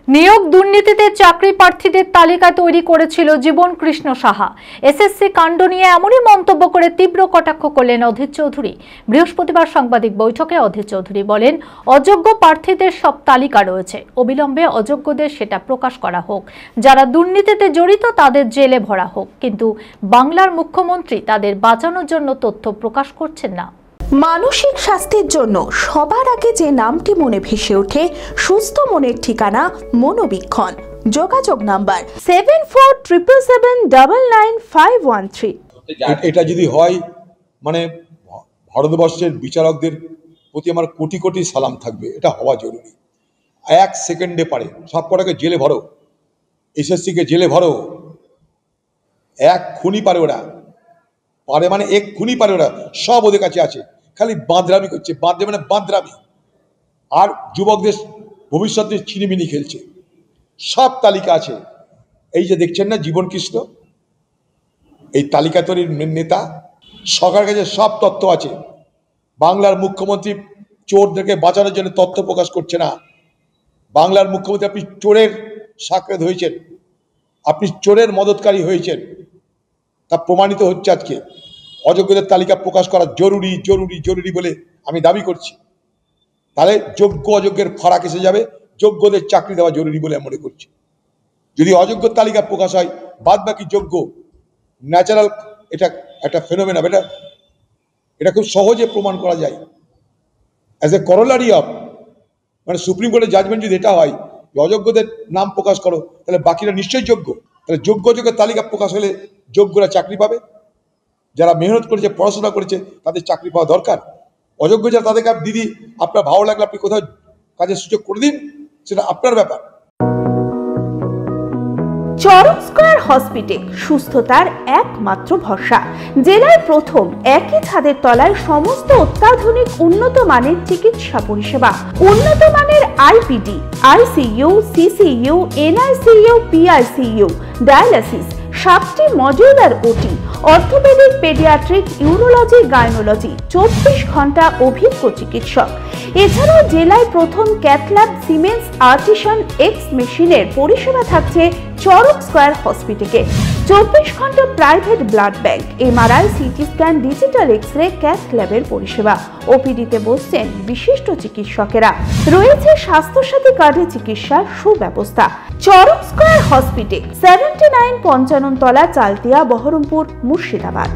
নিয়োগ দুর্নীতিতে চাকরি প্রার্থীদের তালিকা তৈরি করেছিল জীবন কৃষ্ণ সাহা। এসএসসি কাণ্ড নিয়ে এমনই মন্তব্য করে তীব্র কটাক্ষ করলেন অধীর চৌধুরী। বৃহস্পতিবার সাংবাদিক বৈঠকে অধীর চৌধুরী বলেন, অযোগ্য প্রার্থীদের সব তালিকা রয়েছে, অবিলম্বে অযোগ্যদের সেটা প্রকাশ করা হোক, যারা দুর্নীতিতে জড়িত তাদের জেলে ভরা হোক, কিন্তু বাংলার মুখ্যমন্ত্রী তাদের বাঁচানোর জন্য তথ্য প্রকাশ করছেন না। মানসিক স্বাস্থ্যের জন্য সবার আগে যে নামটি মনে ভেসে ওঠে, সুস্থ মনের ঠিকানা মনোবীক্ষণ। যোগাযোগ নাম্বার 7477799513। এটা যদি হয় মানে ভারতবর্ষের বিচারকদের প্রতি আমার কোটি কোটি সালাম থাকবে। এটা হওয়া জরুরি। 1 সেকেন্ডে পারে সব কটাকে জেলে ভরো, এসএসসিকে জেলে ভরো। 1 খুনি পারে ওরা, পারে মানে 1 খুনি পারে ওরা, সব ওদের কাছে আছে। খালি বাঁদরামি করছে, মানে বাঁদরামি। আর যুবকদের ভবিষ্যতে ছিনিমিনি খেলছে। সব তালিকা আছে। এই যে দেখছেন না জীবন কৃষ্ণ, এই তালিকা তৈরির নেতা। সরকারের কাছে সব তথ্য আছে। বাংলার মুখ্যমন্ত্রী চোরদেরকে বাঁচানোর জন্য তথ্য প্রকাশ করছে না। বাংলার মুখ্যমন্ত্রী আপনি চোরের সাকরেদ হয়েছেন, আপনি চোরের মদতকারী হয়েছেন, তা প্রমাণিত হচ্ছে আজকে। অযোগ্যদের তালিকা প্রকাশ করা জরুরি জরুরি জরুরি বলে আমি দাবি করছি। তাহলে যোগ্য অযোগ্যের ফারাক এসে যাবে, যোগ্যদের চাকরি দেওয়া জরুরি বলে আমি মনে করছি। যদি অযোগ্য তালিকা প্রকাশ হয়, বাদ বাকি যোগ্য, ন্যাচারাল, এটা একটা ফেনোমেনা। এটা খুব সহজে প্রমাণ করা যায়। অ্যাজ এ করোলারি অফ, মানে সুপ্রিম কোর্টের জাজমেন্ট যদি এটা হয় যে অযোগ্যদের নাম প্রকাশ করো, তাহলে বাকিরা নিশ্চয়ই যোগ্য। তাহলে যোগ্য যোগ্যের তালিকা প্রকাশ হলে যোগ্যরা চাকরি পাবে। যারা মেহনত করেছে, পড়াশোনা করেছে, তাদের চাকরি পাওয়া দরকার। অযোগ্য যারা, তাদেরকে দিদি আপনার ভালো লাগলে আপনি কোথাও কাজের সুযোগ করে দিন, সেটা আপনার ব্যাপার। চরক স্কয়ার হসপিটাল সুস্থতার একমাত্র ভরসা। জেলায় প্রথম একই ছাদের তলায় সমস্ত অত্যাধুনিক উন্নত মানের চিকিৎসা পরিষেবা, উন্নত মানের IPD, ICU, CCU, NICU, PICU, dialysis, 7টি modular OT, orthopaedic, paediatric, urology, gynaecology, 24 ঘন্টা অভিজ্ঞ চিকিৎসক। এছাড়াও জেলায় প্রথম ক্যাথল্যাব, সিমেন্স, আর্টিসান এক্স মেশিনের পরিষেবা থাকছে চরক স্কয়ার হসপিটালে। 24 ঘন্টা private blood bank, MRI, CT scan, digital X-ray, ক্যাথল্যাবের পরিষেবা। ওপিডিতে বসছেন বিশিষ্ট চিকিৎসকেরা। রয়েছে স্বাস্থ্যসাথী কার্ডে চিকিৎসার সুব্যবস্থা। চরক স্কয়ার হসপিটাল, 79 পঞ্চানন তলা, চালতিয়া, বহরমপুর, মুর্শিদাবাদ।